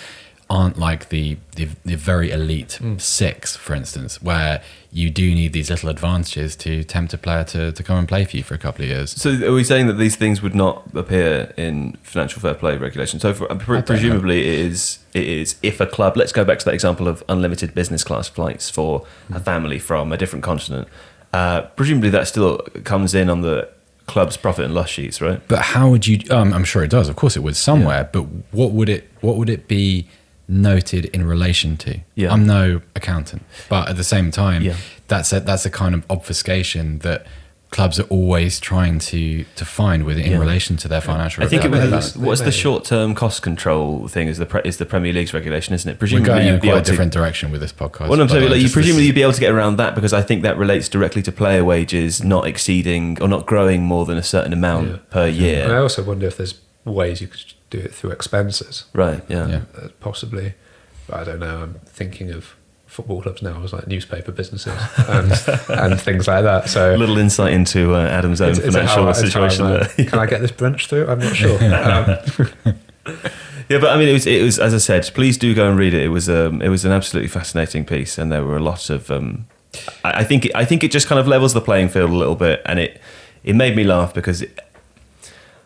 like the very elite 6, for instance, where you do need these little advantages to tempt a player to come and play for you for a couple of years. So are we saying that these things would not appear in financial fair play regulation? So presumably it is if a club, let's go back to that example of unlimited business class flights for a family from a different continent, presumably that still comes in on the club's profit and loss sheets, right? But how would you, I'm sure it does, of course it would somewhere, but what would it be noted in relation to? I'm no accountant, but at the same time, that's a kind of obfuscation that clubs are always trying to find in relation to their financial. I think what's the short-term cost control thing is the Premier League's regulation, isn't it? Presumably we're going in quite a different direction with this podcast. Well, I'm saying, presumably you'd be able to get around that, because I think that relates directly to player wages not exceeding or not growing more than a certain amount per year. And I also wonder if there's ways you could do it through expenses. Right, yeah. Possibly. But I don't know. I'm thinking of football clubs now as like newspaper businesses and things like that. So a little insight into Adam's own financial situation there. Can I get this brunch through? I'm not sure. Yeah, but I mean, it was as I said, please do go and read it. It was an absolutely fascinating piece, and there were a lot of I think it just kind of levels the playing field a little bit, and it made me laugh because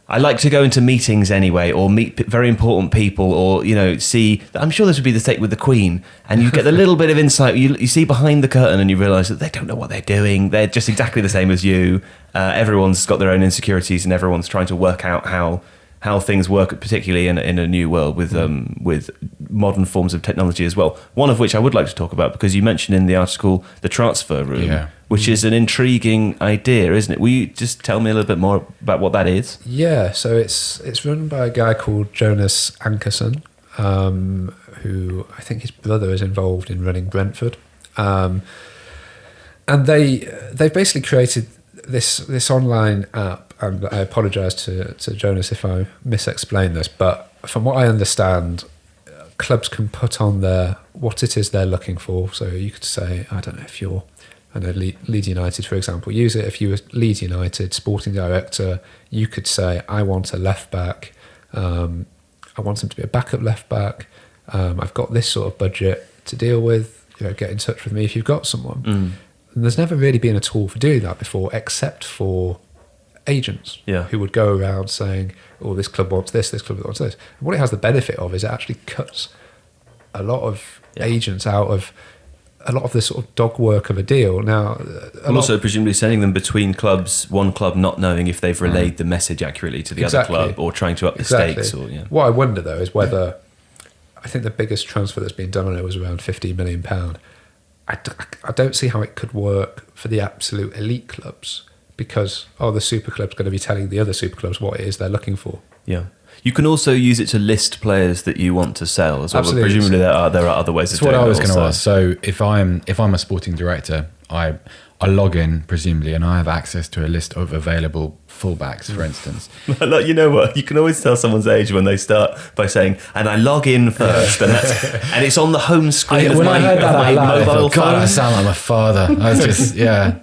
I like to go into meetings anyway, or meet very important people, or see. I'm sure this would be the same with the Queen, and you get a little bit of insight. You see behind the curtain, and you realise that they don't know what they're doing. They're just exactly the same as you. Everyone's got their own insecurities, and everyone's trying to work out how things work, particularly in a new world with modern forms of technology as well. One of which I would like to talk about, because you mentioned in the article the transfer room, which is an intriguing idea, isn't it? Will you just tell me a little bit more about what that is? Yeah, so it's run by a guy called Jonas Ankerson, who I think his brother is involved in running Brentford, and they've basically created this online app. And I apologise to Jonas if I misexplain this, but from what I understand, clubs can put on what it is they're looking for. So you could say, I don't know, if you're I know Leeds United, for example, use it. If you were Leeds United sporting director, you could say, I want a left back. I want him to be a backup left back. I've got this sort of budget to deal with. Get in touch with me if you've got someone. And there's never really been a tool for doing that before, except for agents who would go around saying, oh, this club wants this club wants this. And what it has the benefit of is it actually cuts a lot of agents out of a lot of the sort of dog work of a deal. Now, also presumably sending them between clubs, one club not knowing if they've relayed the message accurately to the other club, or trying to up the stakes. Or What I wonder though is whether, I think the biggest transfer that's been done on it was around £15 million. I don't see how it could work for the absolute elite clubs, because the super club's going to be telling the other super clubs what it is they're looking for. Yeah. You can also use it to list players that you want to sell as well. Absolutely. But presumably there are other ways of doing it. That's what I was going to ask. So if I'm a sporting director, I log in presumably, and I have access to a list of available fullbacks, for instance. You know what? You can always tell someone's age when they start by saying, "And I log in first," and it's on the home screen of my mobile phone. God, I sound like my father. I was just yeah.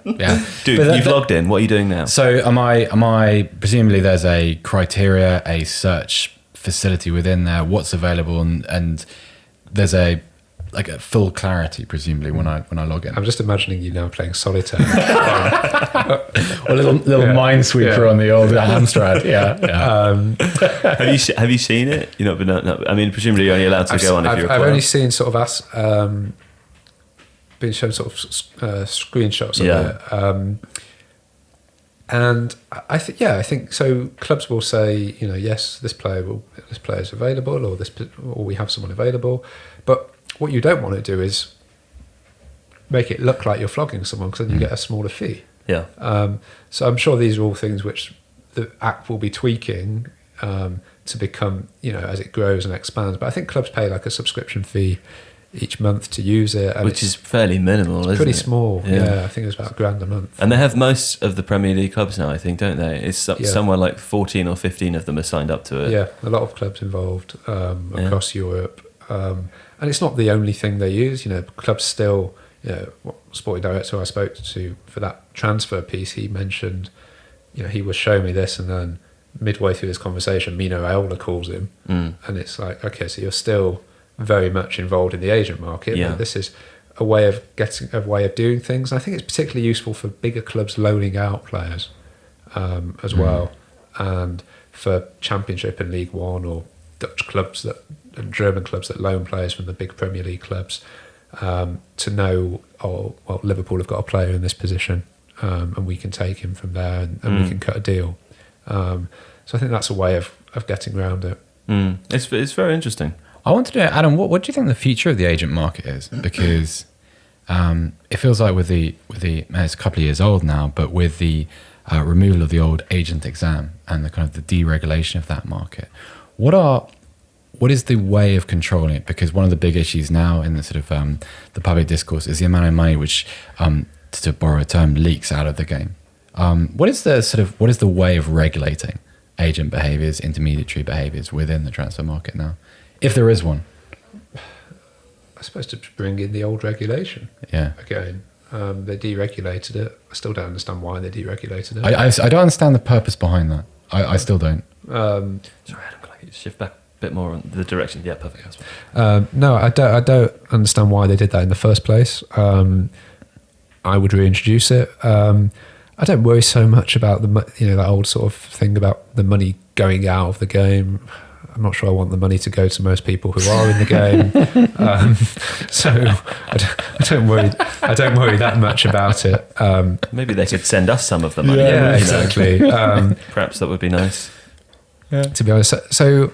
Dude, you've logged in. What are you doing now? So am I? Presumably, there's a criteria, a search facility within there. What's available, and there's a full clarity, presumably, when I log in. I'm just imagining you now playing solitaire. A little minesweeper on the old Amstrad. Have you seen it? You've not been. No, I mean, presumably you're only allowed to go on if you're. I've only seen sort of been shown sort of screenshots of it. And I think so. Clubs will say, yes, this player is available, or we have someone available, but what you don't want to do is make it look like you're flogging someone, because then you get a smaller fee. Yeah. So I'm sure these are all things which the app will be tweaking to become, as it grows and expands. But I think clubs pay like a subscription fee each month to use it, and which is fairly minimal, isn't it? Pretty small. Yeah, I think it's about £1,000 a month. And they have most of the Premier League clubs now, I think, don't they? It's somewhere like 14 or 15 of them are signed up to it. Yeah, a lot of clubs involved across Europe. And it's not the only thing they use. Clubs still, what sporting director I spoke to for that transfer piece, he mentioned, he was showing me this, and then midway through this conversation, Mino Raiola calls him, and it's like, okay, so you're still very much involved in the agent market. Yeah. But this is a way of doing things. And I think it's particularly useful for bigger clubs loaning out players as well, and for Championship and League One, or Dutch clubs and German clubs that loan players from the big Premier League clubs, to know, Liverpool have got a player in this position, and we can take him from there, and we can cut a deal. So I think that's a way of getting around it. It's very interesting. I wanted to know, Adam, what do you think the future of the agent market is? Because it feels like with the it's a couple of years old now, but with the removal of the old agent exam and the kind of the deregulation of that market, what is the way of controlling it? Because one of the big issues now in the sort of the public discourse is the amount of money which, to borrow a term, leaks out of the game. What is the way of regulating agent behaviours, intermediary behaviours within the transfer market now, if there is one? I suppose to bring in the old regulation. Yeah. Again, they deregulated it. I still don't understand why they deregulated it. I don't understand the purpose behind that. I still don't. Sorry, Adam, can I shift back a bit more on the direction? Yeah, perfect. No, I don't understand why they did that in the first place. I would reintroduce it. I don't worry so much about that old sort of thing about the money going out of the game. I'm not sure I want the money to go to most people who are in the game. So I don't worry that much about it. Maybe they could send us some of the money. Yeah, exactly. Perhaps that would be nice. Yeah. To be honest. So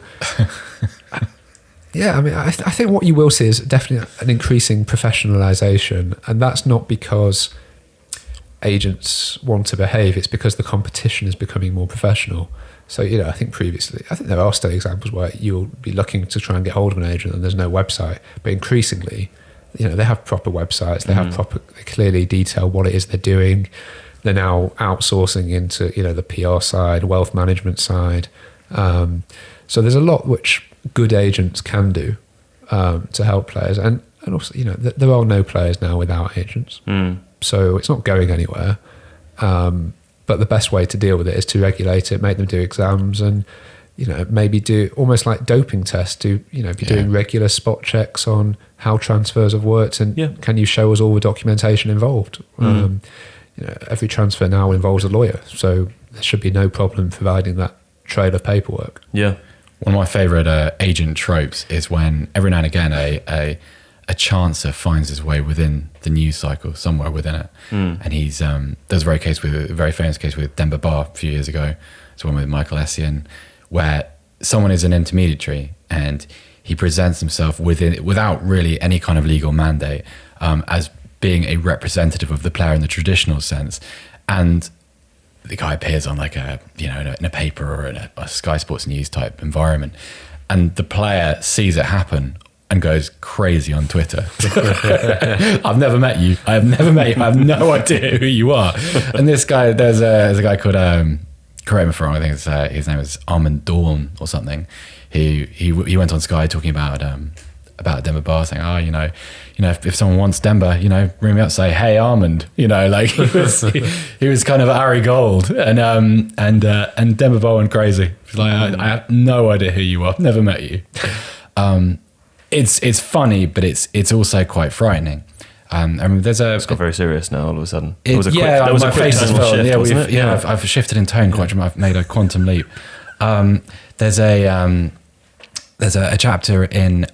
yeah, I mean, I think what you will see is definitely an increasing professionalisation, and that's not because agents want to behave, it's because the competition is becoming more professional. So, I think there are still examples where you'll be looking to try and get hold of an agent and there's no website, but increasingly, they have proper websites, they clearly detail what it is they're doing. They're now outsourcing into, the PR side, wealth management side. So there's a lot which good agents can do to help players. And also, there are no players now without agents. so it's not going anywhere. But the best way to deal with it is to regulate it, make them do exams, and maybe do almost like doping tests. Be doing regular spot checks on how transfers have worked, and can you show us all the documentation involved? Every transfer now involves a lawyer, so there should be no problem providing that trail of paperwork. Yeah. One of my favourite agent tropes is when every now and again a chancer finds his way within the news cycle, somewhere within it. And he's there's a very famous case with Demba Ba a few years ago. It's one with Michael Essien, where someone is an intermediary and he presents himself without really any kind of legal mandate as being a representative of the player in the traditional sense. And the guy appears on like in a paper or in a Sky Sports News type environment, and the player sees it happen and goes crazy on Twitter. I've never met you. I have never met you. I have no idea who you are. And this guy, there's a guy called, correct me if I'm wrong, I think his name is Armand Dawn or something. He went on Sky talking about Demba Ba, saying, if someone wants Demba, ring me up, say, hey, Armand, like he was kind of Ari Gold, and Demba Ba went crazy. He's like, I have no idea who you are, never met you. It's funny, but it's also quite frightening. It's got very serious now all of a sudden. There was a quick tonal shift, wasn't it? Yeah, I've shifted in tone quite dramatically. I've made a quantum leap. There's a chapter in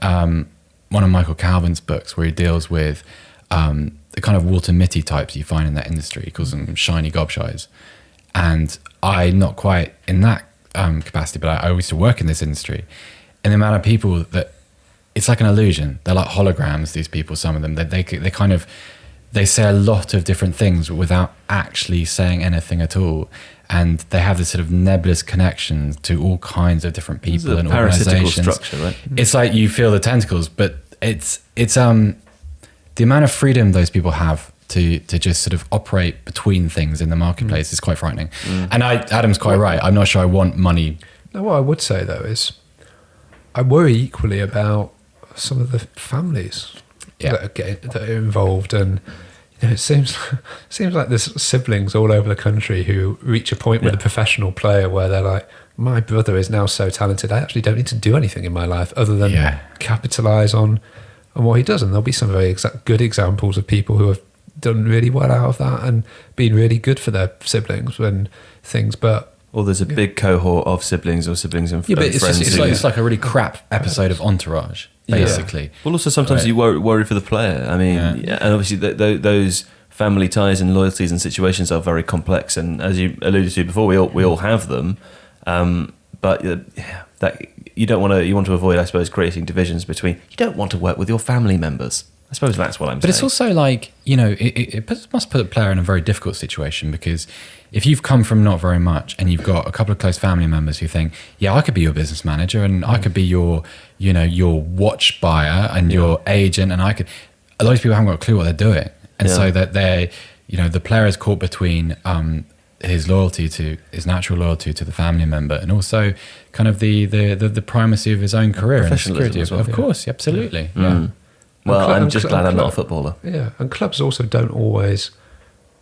one of Michael Calvin's books where he deals with the kind of Walter Mitty types you find in that industry. He calls them shiny gobshies. And I'm not quite in that capacity, but I used to work in this industry. And the amount of people that, it's like an illusion. They're like holograms, these people, some of them. They say a lot of different things without actually saying anything at all. And they have this sort of nebulous connection to all kinds of different people and organizations. Structure, right? It's like you feel the tentacles, but it's the amount of freedom those people have to just sort of operate between things in the marketplace is quite frightening. And Adam's quite right. I'm not sure I want money. No, what I would say though is I worry equally about some of the families that are involved, and it seems like there's siblings all over the country who reach a point with a professional player where they're like, my brother is now so talented, I actually don't need to do anything in my life other than capitalize on what he does. And there'll be some very good examples of people who have done really well out of that and been really good for their siblings and things, but there's a big cohort of siblings and friends. It's like a really crap episode of Entourage, basically. Yeah. Well, also sometimes you worry for the player. I mean, and obviously those family ties and loyalties and situations are very complex. And as you alluded to before, we all have them. But that you want to avoid, I suppose, creating divisions between. You don't want to work with your family members. I suppose that's what I'm saying. But it's also like, it must put a player in a very difficult situation, because if you've come from not very much and you've got a couple of close family members who think, I could be your business manager and I could be your watch buyer and your agent, and a lot of people haven't got a clue what they're doing. And so that the player is caught between his natural loyalty to the family member, and also kind of the primacy of his own career and security. As well. Of course, absolutely. Well, I'm just glad I'm not a footballer. Yeah, and clubs also don't always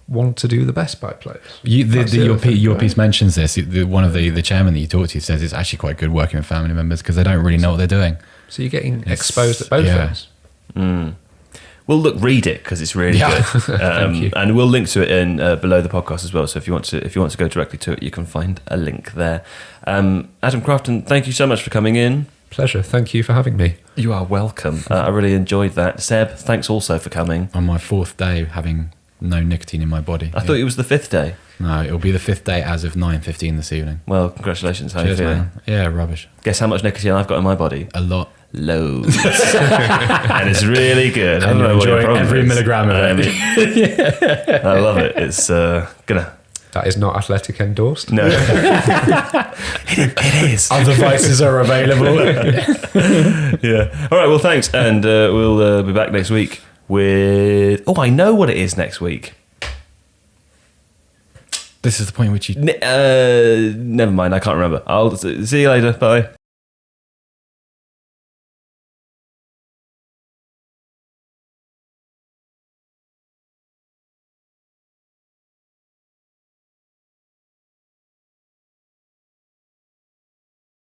want to do the best by players. Your piece mentions this. One of the chairman that you talked to says it's actually quite good working with family members because they don't really know what they're doing. So you're getting exposed at both ends. Well, look, read it because it's really good. Thank you. And we'll link to it in below the podcast as well. So if you want to go directly to it, you can find a link there. Adam Crafton, thank you so much for coming in. Pleasure. Thank you for having me. You are welcome. I really enjoyed that. Seb, thanks also for coming. On my 4th day having no nicotine in my body. I thought it was the 5th day. No, it'll be the 5th day as of 9:15 this evening. Well, congratulations. How are you feeling? Man. Yeah, rubbish. Guess how much nicotine I've got in my body? A lot. Loads. And it's really good. And you're enjoying every milligram of it. I love it. It's gonna... That is not Athletic endorsed. No. it is. Other vices are available. Yeah. All right, well, thanks. And we'll be back next week with... I know what it is next week. This is the point which you... Never mind, I can't remember. I'll see you later. Bye.